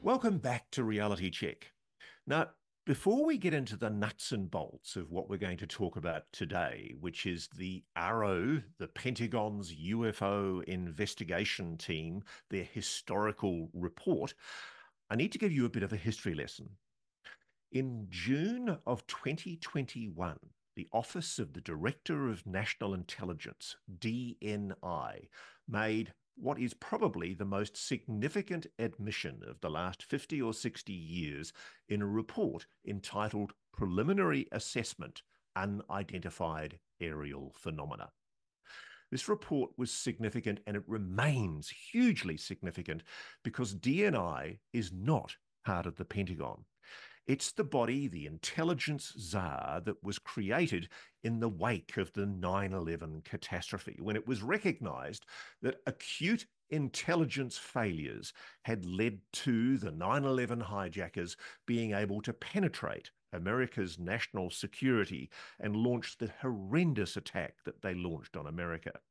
Welcome back to Reality Check. Now, before we get into the nuts and bolts of what we're going to talk about today, which is the AARO, the Pentagon's UFO investigation team, their historical report, I need to give you a bit of a history lesson. In June of 2021, the Office of the Director of National Intelligence, DNI, made what is probably the most significant admission of the last 50 or 60 years in a report entitled Preliminary Assessment, Unidentified Aerial Phenomena. This report was significant, and it remains hugely significant because DNI is not part of the Pentagon. It's the body, the intelligence czar, that was created in the wake of the 9/11 catastrophe, when it was recognized that acute intelligence failures had led to the 9/11 hijackers being able to penetrate America's national security and launch the horrendous attack that they launched on America.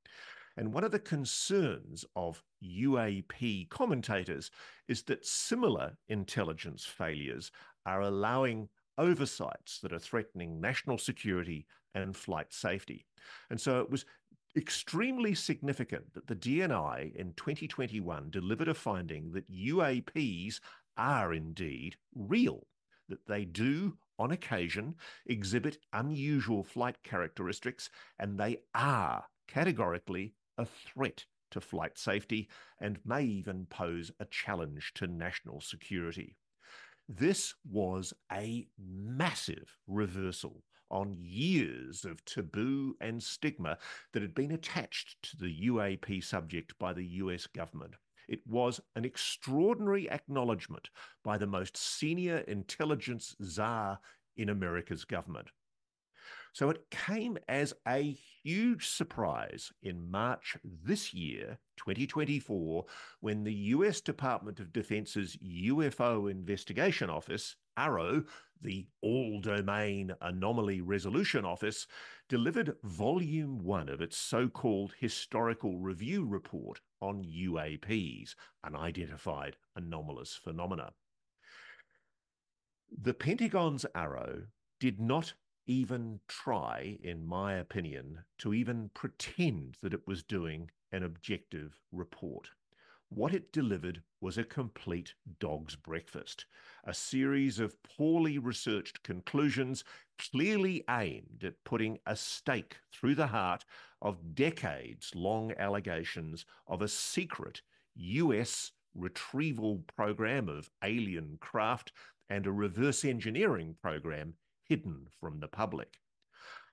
And one of the concerns of UAP commentators is that similar intelligence failures are allowing oversights that are threatening national security and flight safety. And so it was extremely significant that the DNI in 2021 delivered a finding that UAPs are indeed real, that they do, on occasion, exhibit unusual flight characteristics, and they are categorically a threat to flight safety and may even pose a challenge to national security. This was a massive reversal on years of taboo and stigma that had been attached to the UAP subject by the US government. It was an extraordinary acknowledgement by the most senior intelligence czar in America's government. So it came as a huge surprise in March this year, 2024, when the US Department of Defense's UFO Investigation Office, AARO, the all-domain Anomaly Resolution Office, delivered Volume 1 of its so-called Historical Review Report on UAPs, Unidentified Anomalous Phenomena. The Pentagon's AARO did not even try, in my opinion, to even pretend that it was doing an objective report. What it delivered was a complete dog's breakfast, a series of poorly researched conclusions clearly aimed at putting a stake through the heart of decades-long allegations of a secret US retrieval program of alien craft and a reverse engineering program hidden from the public.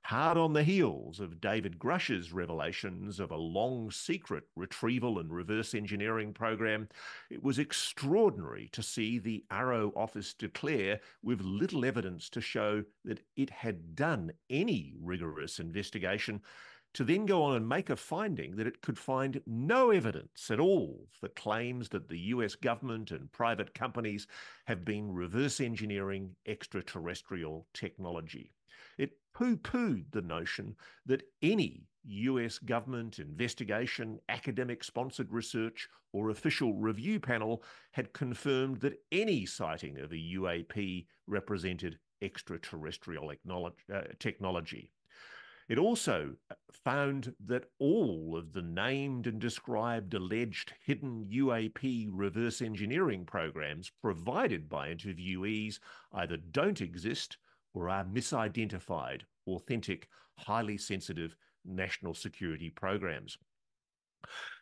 Hard on the heels of David Grush's revelations of a long secret retrieval and reverse engineering program, it was extraordinary to see the AARO office declare, with little evidence to show that it had done any rigorous investigation, to then go on and make a finding that it could find no evidence at all for claims that the US government and private companies have been reverse engineering extraterrestrial technology. It poo-pooed the notion that any US government investigation, academic-sponsored research, or official review panel had confirmed that any sighting of a UAP represented extraterrestrial technology. It also found that all of the named and described alleged hidden UAP reverse engineering programs provided by interviewees either don't exist or are misidentified, authentic, highly sensitive national security programs.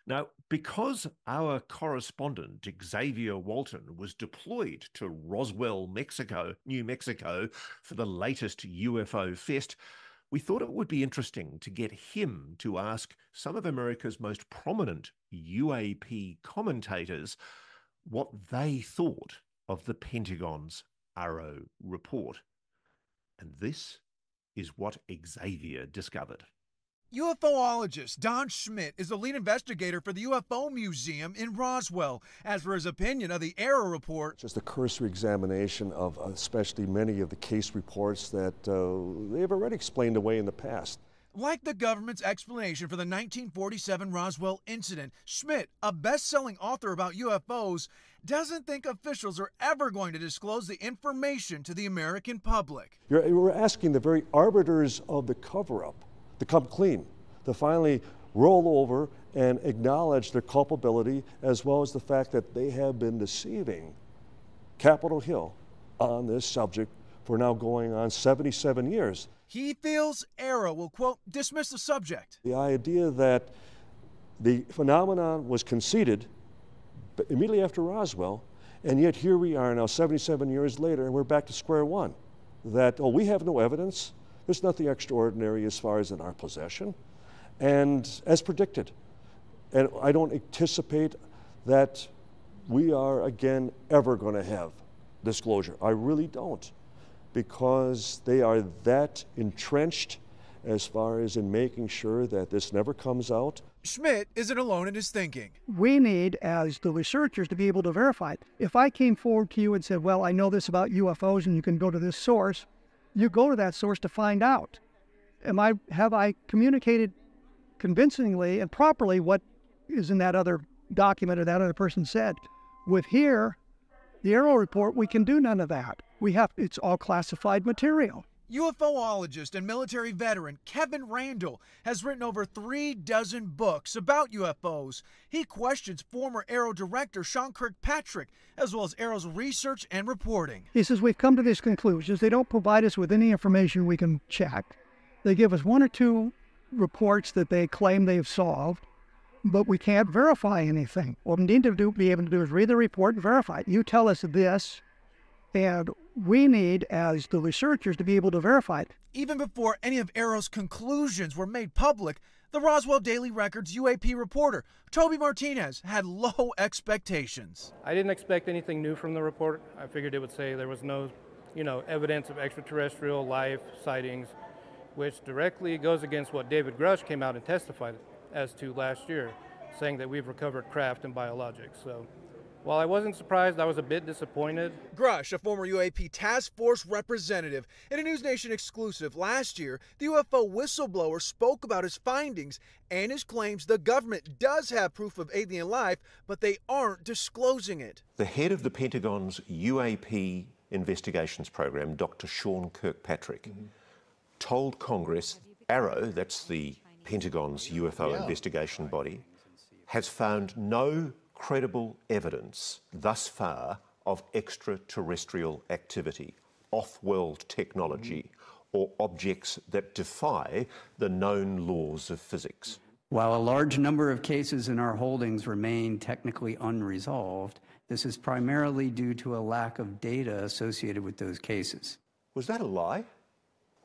Now, because our correspondent, Xavier Walton, was deployed to Roswell, New Mexico, for the latest UFO Fest, we thought it would be interesting to get him to ask some of America's most prominent UAP commentators what they thought of the Pentagon's AARO report. And this is what Xavier discovered. UFOologist Don Schmidt is the lead investigator for the UFO Museum in Roswell. As for his opinion of the AARO report, just a cursory examination of especially many of the case reports that they've already explained away in the past. Like the government's explanation for the 1947 Roswell incident, Schmidt, a best-selling author about UFOs, doesn't think officials are ever going to disclose the information to the American public. We're asking the very arbiters of the cover-up to come clean, to finally roll over and acknowledge their culpability, as well as the fact that they have been deceiving Capitol Hill on this subject for now going on 77 years. He feels AARO will, quote, dismiss the subject. The idea that the phenomenon was conceded immediately after Roswell, and yet here we are now 77 years later, and we're back to square one. That, oh, we have no evidence. There's nothing extraordinary as far as in our possession. And as predicted, and I don't anticipate that we are again ever going to have disclosure. I really don't, because they are that entrenched as far as in making sure that this never comes out. Schmidt isn't alone in his thinking. We need, as the researchers, to be able to verify it. If I came forward to you and said, well, I know this about UFOs and you can go to this source, you go to that source to find out. Have I communicated convincingly and properly what is in that other document or that other person said? With here, the AARO report, we can do none of that. It's all classified material. UFOologist and military veteran Kevin Randall has written over 36 books about UFOs. He questions former AARO director Sean Kirkpatrick, as well as AARO's research and reporting. He says, we've come to these conclusions. They don't provide us with any information we can check. They give us one or two reports that they claim they've solved, but we can't verify anything. What we need to be able to do is read the report and verify it. You tell us this, and we need, as the researchers, to be able to verify it. Even before any of AARO's conclusions were made public, the Roswell Daily Record's UAP reporter, Toby Martinez, had low expectations. I didn't expect anything new from the report. I figured it would say there was no, evidence of extraterrestrial life sightings, which directly goes against what David Grush came out and testified as to last year, saying that we've recovered craft and biologics. So while I wasn't surprised, I was a bit disappointed. Grush, a former UAP task force representative, in a NewsNation exclusive last year, the UFO whistleblower spoke about his findings and his claims the government does have proof of alien life, but they aren't disclosing it. The head of the Pentagon's UAP investigations program, Dr. Sean Kirkpatrick, told Congress AARO, that's the Pentagon's UFO investigation body, has found no credible evidence thus far of extraterrestrial activity, off-world technology, or objects that defy the known laws of physics. While a large number of cases in our holdings remain technically unresolved, this is primarily due to a lack of data associated with those cases. Was that a lie?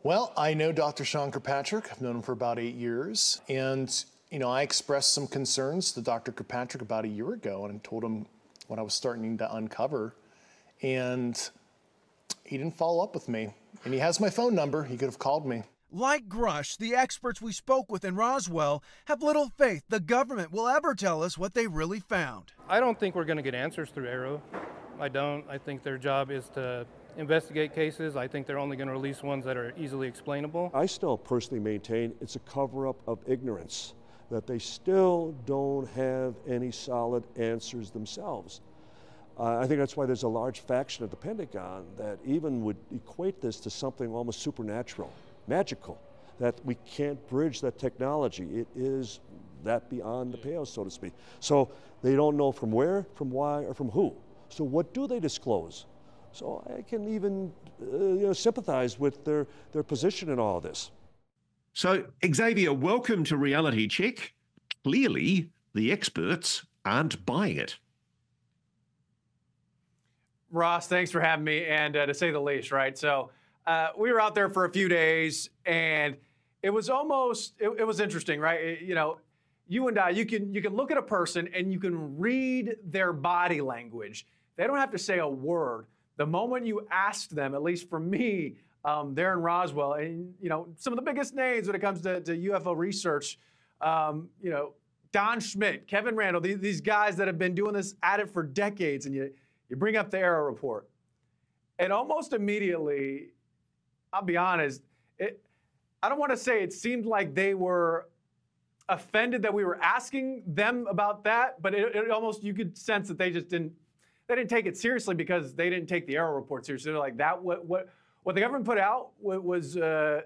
Well, I know Dr. Sean Kirkpatrick. I've known him for about 8 years. And, I expressed some concerns to Dr. Kirkpatrick about a year ago and told him what I was starting to uncover. And he didn't follow up with me. And he has my phone number. He could have called me. Like Grush, the experts we spoke with in Roswell have little faith the government will ever tell us what they really found. I don't think we're going to get answers through AARO. I don't. I think their job is to investigate cases. I think they're only going to release ones that are easily explainable. I still personally maintain it's a cover-up of ignorance, that they still don't have any solid answers themselves. I think that's why there's a large faction at the Pentagon that even would equate this to something almost supernatural, magical, that we can't bridge that technology. It is that beyond the pale, so to speak. So they don't know from where, from why, or from who. So what do they disclose? So I can even sympathize with their position in all of this. So, Xavier, welcome to Reality Check. Clearly, the experts aren't buying it. Ross, thanks for having me, and to say the least, right? So we were out there for a few days, and it was it was interesting, right? You and I, you can look at a person and you can read their body language. They don't have to say a word. The moment you ask them, at least for me, there in Roswell, and some of the biggest names when it comes to UFO research, Don Schmidt, Kevin Randall, these guys that have been doing this at it for decades, and you bring up the AARO report, and almost immediately, I'll be honest, I don't want to say it seemed like they were offended that we were asking them about that, but it almost, you could sense that they didn't take it seriously because they didn't take the AARO report seriously. They're like, what the government put out was, I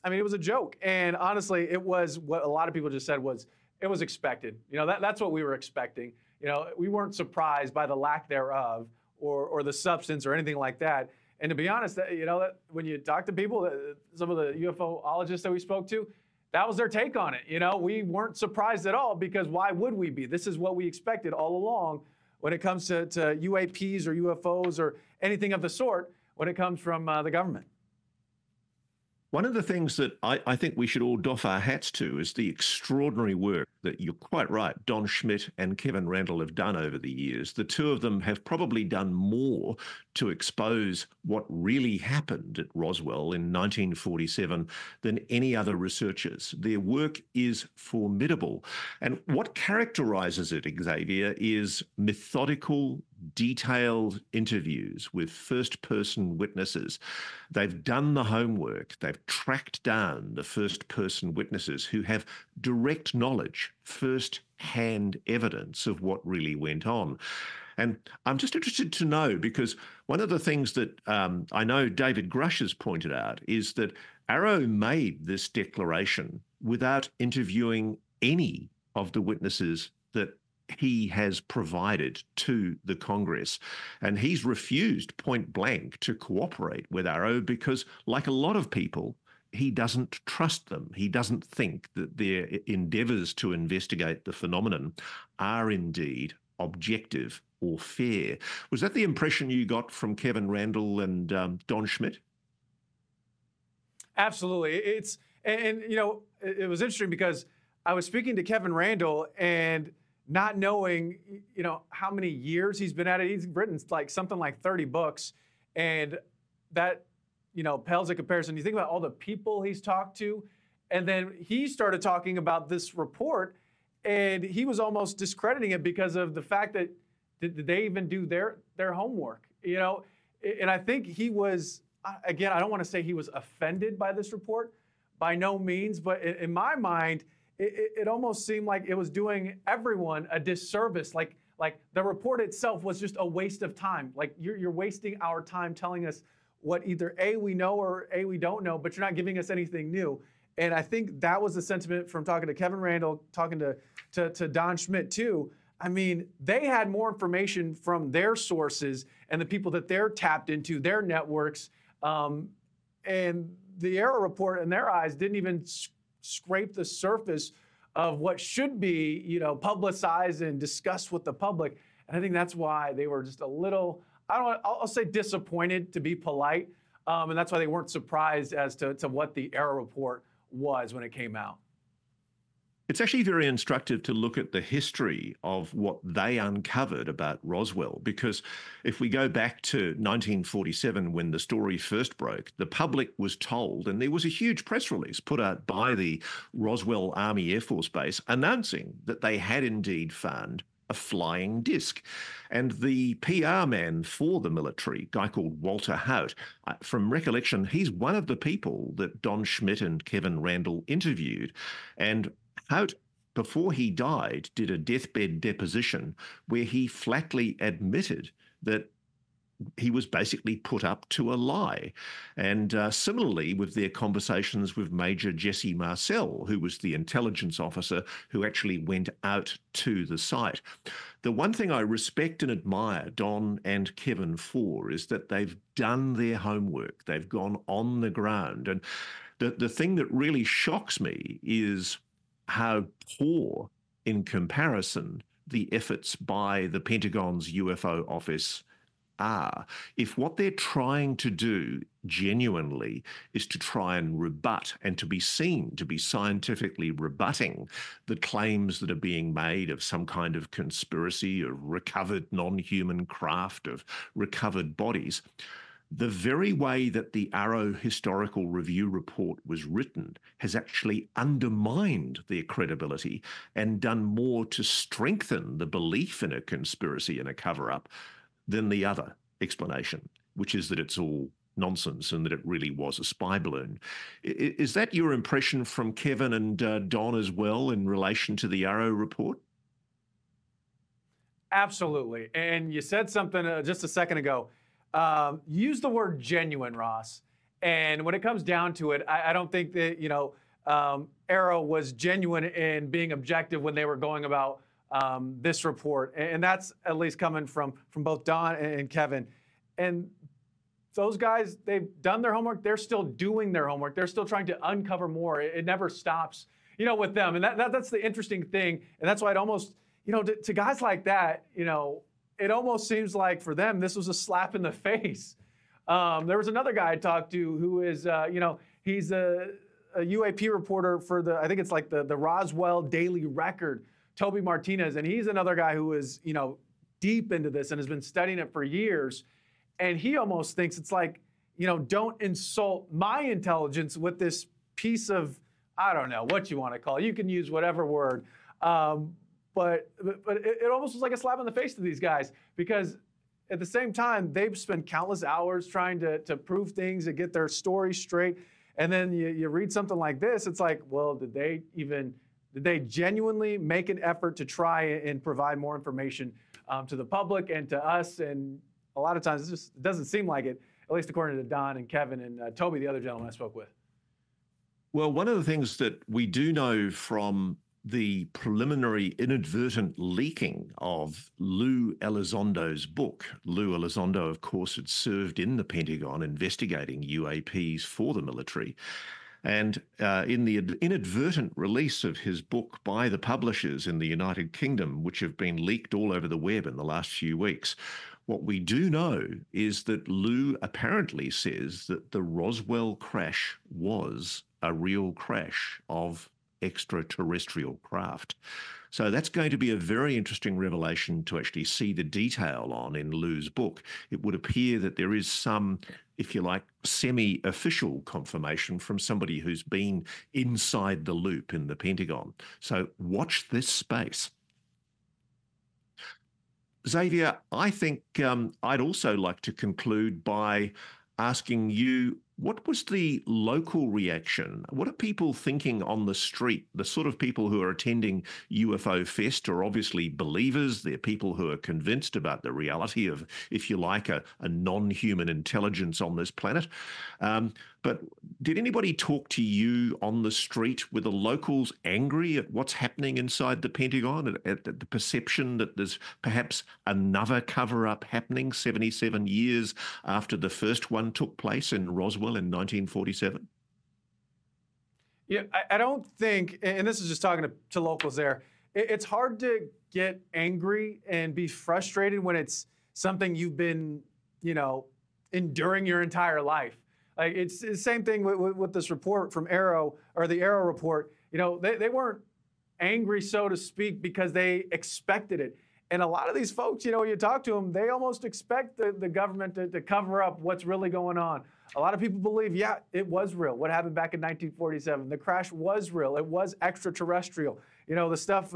mean, it was a joke. And honestly, it was what a lot of people just said was, it was expected. You know, that's what we were expecting. You know, we weren't surprised by the lack thereof or the substance or anything like that. And to be honest, you know, that when you talk to people, some of the UFOologists that we spoke to, that was their take on it. You know, we weren't surprised at all because why would we be? This is what we expected all along when it comes to UAPs or UFOs or anything of the sort when it comes from the government. One of the things that I think we should all doff our hats to is the extraordinary work that, you're quite right, Don Schmitt and Kevin Randle have done over the years. The two of them have probably done more to expose what really happened at Roswell in 1947 than any other researchers. Their work is formidable. And what characterizes it, Xavier, is methodical, detailed interviews with first-person witnesses. They've done the homework. They've tracked down the first-person witnesses who have direct knowledge, first-hand evidence of what really went on. And I'm just interested to know, because one of the things that I know David Grush has pointed out is that AARO made this declaration without interviewing any of the witnesses that he has provided to the Congress. And he's refused point blank to cooperate with AARO because, like a lot of people, he doesn't trust them. He doesn't think that their endeavours to investigate the phenomenon are indeed objective or fair. Was that the impression you got from Kevin Randle and Don Schmitt? Absolutely. And you know, it was interesting because I was speaking to Kevin Randle and not knowing, you know, how many years he's been at it. He's written like something like 30 books, and that, you know, pales in comparison. You think about all the people he's talked to, and then he started talking about this report, and he was almost discrediting it because of the fact that did they even do their homework, you know? And I think he was, again, I don't want to say he was offended by this report, by no means, but in my mind, it almost seemed like it was doing everyone a disservice. Like the report itself was just a waste of time. Like you're wasting our time telling us what either A, we know, or A, we don't know, but you're not giving us anything new. And I think that was the sentiment from talking to Kevin Randle, talking to Don Schmitt too. I mean, they had more information from their sources and the people that they're tapped into, their networks. And the AARO report, in their eyes, didn't even scrape the surface of what should be, you know, publicized and discussed with the public. And I think that's why they were just a little, I'll say disappointed, to be polite. And that's why they weren't surprised as to what the AARO report was when it came out. It's actually very instructive to look at the history of what they uncovered about Roswell, because if we go back to 1947, when the story first broke, the public was told, and there was a huge press release put out by the Roswell Army Air Force Base announcing that they had indeed found a flying disc. And the PR man for the military, a guy called Walter Haut, from recollection, he's one of the people that Don Schmitt and Kevin Randle interviewed. And Haut, before he died, did a deathbed deposition where he flatly admitted that he was basically put up to a lie. And similarly with their conversations with Major Jesse Marcel, who was the intelligence officer who actually went out to the site. The one thing I respect and admire Don and Kevin for is that they've done their homework. They've gone on the ground. And the thing that really shocks me is how poor, in comparison, the efforts by the Pentagon's UFO office are. If what they're trying to do genuinely is to try and rebut and to be seen to be scientifically rebutting the claims that are being made of some kind of conspiracy, of recovered non-human craft, of recovered bodies, the very way that the AARO Historical Review report was written has actually undermined their credibility and done more to strengthen the belief in a conspiracy and a cover-up than the other explanation, which is that it's all nonsense and that it really was a spy balloon. Is that your impression from Kevin and Don as well in relation to the AARO report? Absolutely. And you said something just a second ago. Use the word genuine, Ross. And when it comes down to it, I don't think that, AARO was genuine in being objective when they were going about this report. And that's at least coming from both Don and Kevin. And those guys, they've done their homework. They're still doing their homework. They're still trying to uncover more. It never stops, with them. And that's the interesting thing. And that's why it almost, to guys like that, it almost seems like for them, this was a slap in the face. There was another guy I talked to who is, he's a UAP reporter for I think it's like the Roswell Daily Record, Toby Martinez. And he's another guy who is, deep into this and has been studying it for years. And he almost thinks it's like, don't insult my intelligence with this piece of, I don't know what you want to call it. You can use whatever word. But it almost was like a slap in the face to these guys, because at the same time, they've spent countless hours trying to prove things and get their story straight. And then you read something like this, it's like, well, did they genuinely make an effort to try and provide more information to the public and to us? And a lot of times it doesn't seem like it, at least according to Don and Kevin and Toby, the other gentleman I spoke with. Well, one of the things that we do know from the preliminary inadvertent leaking of Lou Elizondo's book. Lou Elizondo, of course, had served in the Pentagon investigating UAPs for the military. And in the inadvertent release of his book by the publishers in the United Kingdom, which have been leaked all over the web in the last few weeks, what we do know is that Lou apparently says that the Roswell crash was a real crash of extraterrestrial craft. So that's going to be a very interesting revelation to actually see the detail on in Lou's book. It would appear that there is some, if you like, semi-official confirmation from somebody who's been inside the loop in the Pentagon. So watch this space. Xavier, I think I'd also like to conclude by asking you, what was the local reaction? What are people thinking on the street? The sort of people who are attending UFO Fest are obviously believers. They're people who are convinced about the reality of, if you like, a non-human intelligence on this planet. But did anybody talk to you on the street? Were the locals angry at what's happening inside the Pentagon, at the perception that there's perhaps another cover-up happening 77 years after the first one took place in Roswell in 1947? Yeah, I don't think, and this is just talking to locals there, it's hard to get angry and be frustrated when it's something you've been, enduring your entire life. Like it's the same thing with this report from AARO, or the AARO report. They weren't angry, so to speak, because they expected it. And a lot of these folks, when you talk to them, they almost expect the government to cover up what's really going on. A lot of people believe, yeah, it was real. What happened back in 1947? The crash was real. It was extraterrestrial. The stuff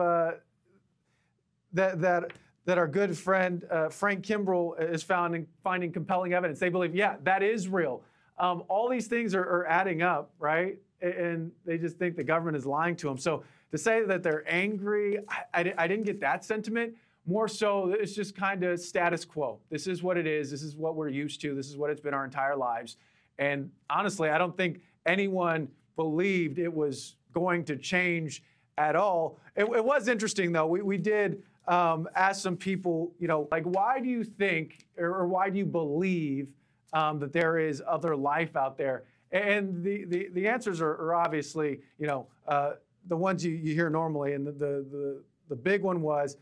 that our good friend Frank Kimbrell is finding compelling evidence. They believe, yeah, that is real. All these things are adding up, right? And they just think the government is lying to them. So to say that they're angry, I didn't get that sentiment. More so, it's just kind of status quo. This is what it is. This is what we're used to. This is what it's been our entire lives. And honestly, I don't think anyone believed it was going to change at all. It was interesting, though. We did ask some people, like, why do you think or why do you believe that there is other life out there? And the answers are obviously, the ones you hear normally. And the big one was,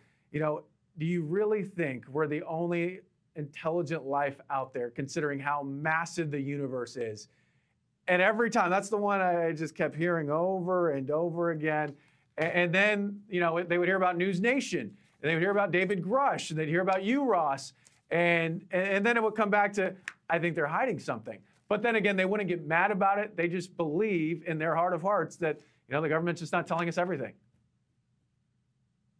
do you really think we're the only intelligent life out there, considering how massive the universe is? And every time, that's the one I just kept hearing over and over again. And then, they would hear about NewsNation, and they would hear about David Grush, and they'd hear about you, Ross. And then it would come back to, I think they're hiding something. But then again, they wouldn't get mad about it. They just believe in their heart of hearts that, the government's just not telling us everything.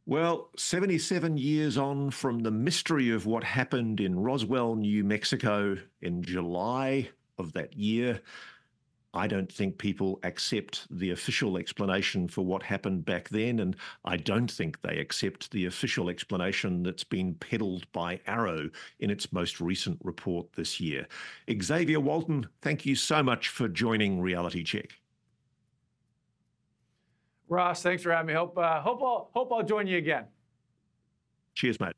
Well, 77 years on from the mystery of what happened in Roswell, New Mexico in July of that year. I don't think people accept the official explanation for what happened back then, and I don't think they accept the official explanation that's been peddled by AARO in its most recent report this year. Xavier Walton, thank you so much for joining Reality Check. Ross, thanks for having me. Hope I'll join you again. Cheers, mate.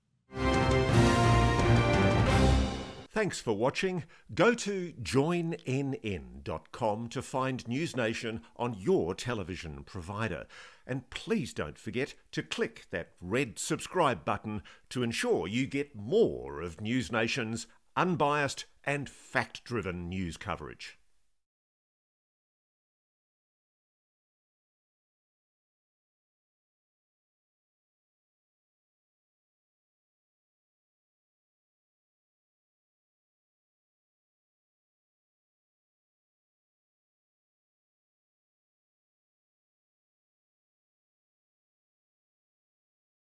Thanks for watching. Go to joinnn.com to find NewsNation on your television provider. And please don't forget to click that red subscribe button to ensure you get more of NewsNation's unbiased and fact-driven news coverage.